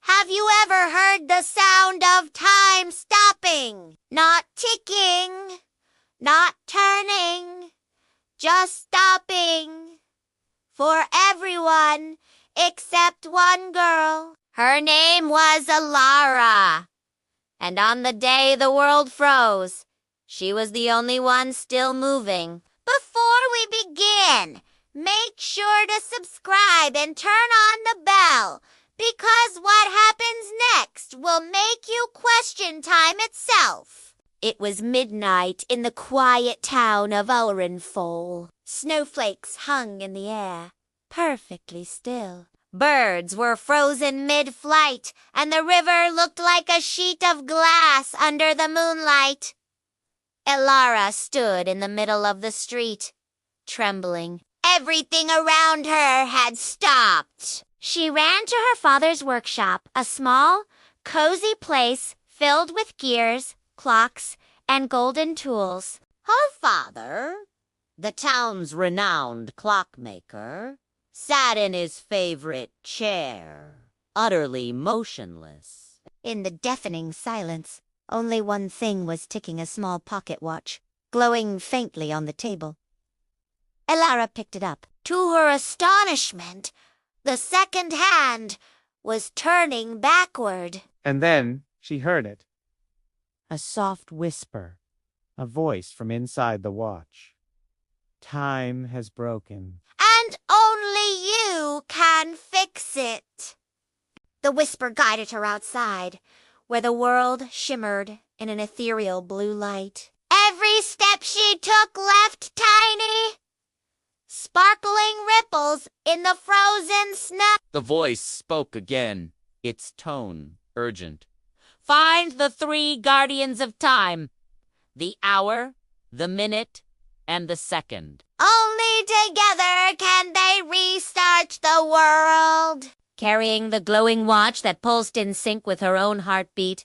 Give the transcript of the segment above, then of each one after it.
Have you ever heard the sound of time stopping? Not ticking, not turning, just stopping. For everyone except one girl. Her name was Elara. And on the day the world froze, she was the only one still moving. Before we begin, make sure to subscribe and turn on the bell, because what happens next will make you question time itself. It was midnight in the quiet town of Ulrenfoal. Snowflakes hung in the air, perfectly still. Birds were frozen mid-flight, and the river looked like a sheet of glass under the moonlight. Elara stood in the middle of the street, trembling. Everything around her had stopped. She ran to her father's workshop, a small, cozy place filled with gears, clocks, and golden tools. Her father, the town's renowned clockmaker, sat in his favorite chair, utterly motionless. In the deafening silence, only one thing was ticking, a small pocket watch, glowing faintly on the table. Elara picked it up. To her astonishment, the second hand was turning backward. And then she heard it. A soft whisper, a voice from inside the watch. Time has broken. And only you can fix it. The whisper guided her outside, where the world shimmered in an ethereal blue light. Every step she took left tiny, sparkling ripples in the frozen snow. The voice spoke again, its tone urgent. Find the 3 guardians of time, the hour, the minute, and the second. Only together can they restart the world. Carrying the glowing watch that pulsed in sync with her own heartbeat,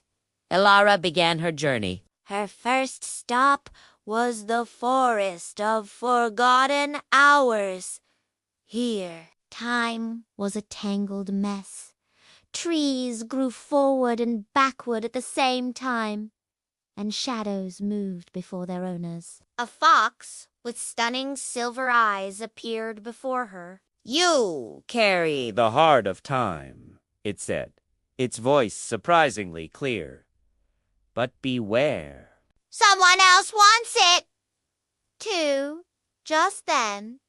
Elara began her journey. Her first stop was the forest of forgotten hours. Here, time was a tangled mess. Trees grew forward and backward at the same time, and shadows moved before their owners. A fox with stunning silver eyes appeared before her. You carry the heart of time, it said, its voice surprisingly clear. But beware. Someone else wants it, too. Just then,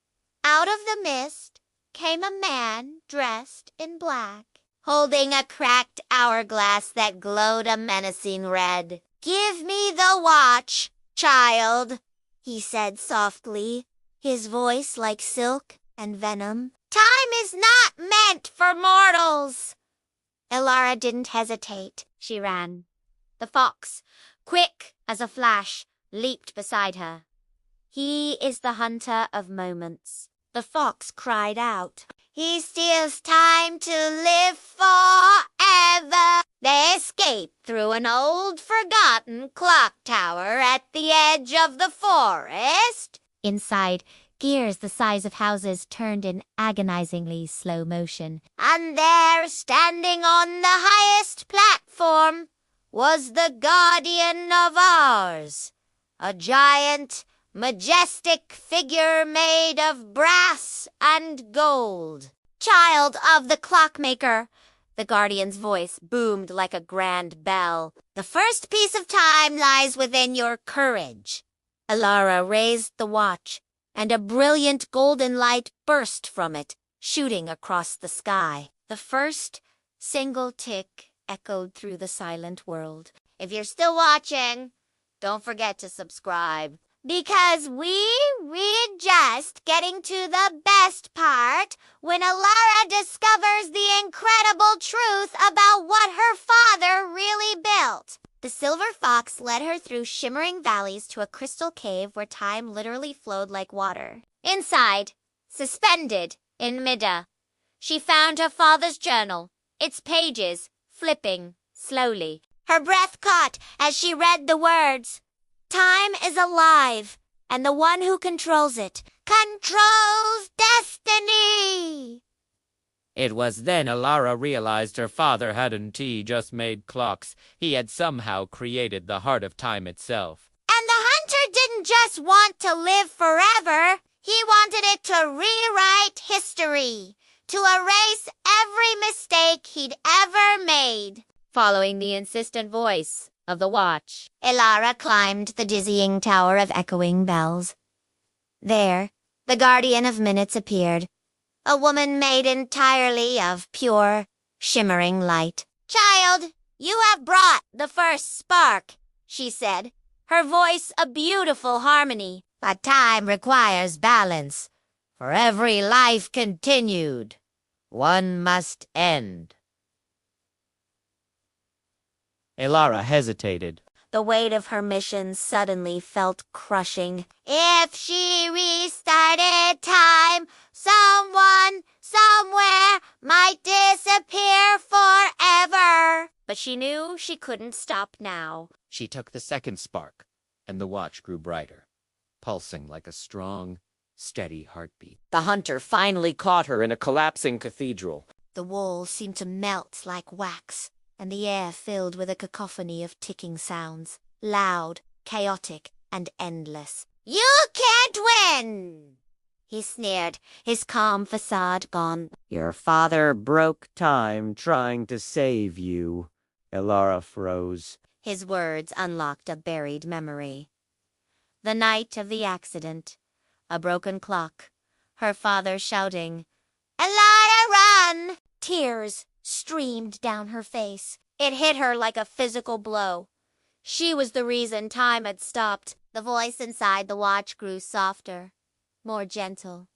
out of the mist came a man dressed in black, holding a cracked hourglass that glowed a menacing red. Give me the watch, child, he said softly, his voice like silk and venom. Time is not meant for mortals. Elara didn't hesitate. She ran. The fox, quick as a flash, leaped beside her. He is the hunter of moments. The fox cried out. He steals time to live forever. They escaped through an old forgotten clock tower at the edge of the forest. Inside, gears the size of houses turned in agonizingly slow motion. And there, standing on the highest platform, was the guardian of ours, a giant, majestic figure made of brass and gold. Child of the clockmaker, the guardian's voice boomed like a grand bell. The first piece of time lies within your courage. Elara raised the watch, and a brilliant golden light burst from it, shooting across the sky. The first single tick echoed through the silent world. If you're still watching, don't forget to subscribe, because we're just getting to the best part when Elara discovers the incredible truth about what her father really built. The silver fox led her through shimmering valleys to a crystal cave where time literally flowed like water. Inside, suspended in midair, she found her father's journal, its pages flipping slowly. Her breath caught as she read the words. Time is alive, and the one who controls it controls destiny. It was then Elara realized her father hadn't just made clocks. He had somehow created the heart of time itself. And the hunter didn't just want to live forever. He wanted it to rewrite history, to erase every mistake he'd ever made. Following the insistent voice of the watch, Elara climbed the dizzying tower of echoing bells. There, the guardian of minutes appeared, a woman made entirely of pure, shimmering light. "Child, you have brought the first spark," she said, her voice a beautiful harmony. "But time requires balance. For every life continued, one must end." Elara hesitated. The weight of her mission suddenly felt crushing. If she restarted time, someone, somewhere, might disappear forever. But she knew she couldn't stop now. She took the second spark, and the watch grew brighter, pulsing like a strong, steady heartbeat. The hunter finally caught her in a collapsing cathedral. The walls seemed to melt like wax, and the air filled with a cacophony of ticking sounds, loud, chaotic, and endless. "You can't win!" he sneered, his calm facade gone. Your father broke time trying to save you. Elara froze. His words unlocked a buried memory. The night of the accident, a broken clock, her father shouting, "Elara, run!" Tears streamed down her face. It hit her like a physical blow. She was the reason time had stopped. The voice inside the watch grew softer, more gentle.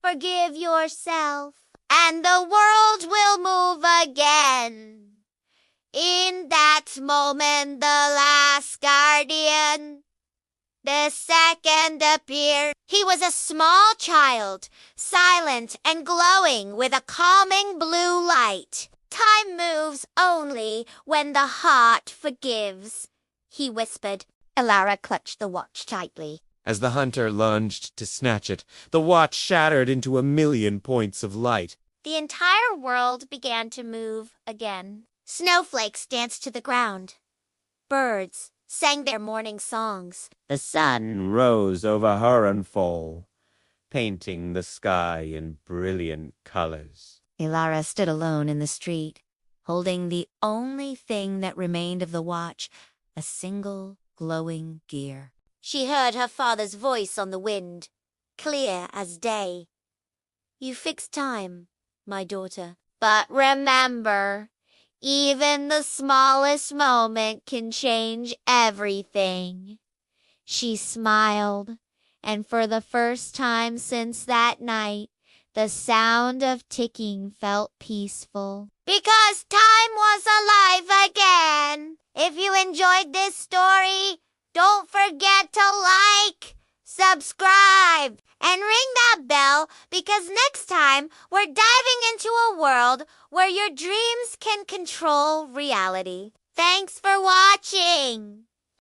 "Forgive yourself, and the world will move again." In that moment, the last guardian, the second appeared. He was a small child, silent and glowing with a calming blue light. "Time moves only when the heart forgives," he whispered. Elara clutched the watch tightly. As the hunter lunged to snatch it, the watch shattered into a million points of light. The entire world began to move again. Snowflakes danced to the ground. Birds sang their morning songs. The sun rose over Harrenfall, painting the sky in brilliant colors. Elara stood alone in the street, holding the only thing that remained of the watch, a single glowing gear. She heard her father's voice on the wind, clear as day. "You fixed time, my daughter. But remember, even the smallest moment can change everything." She smiled, and for the first time since that night, the sound of ticking felt peaceful. Because time was alive again. If you enjoyed this story, don't forget to like, subscribe, and ring that bell, because next time we're diving into a world where your dreams can control reality. Thanks for watching!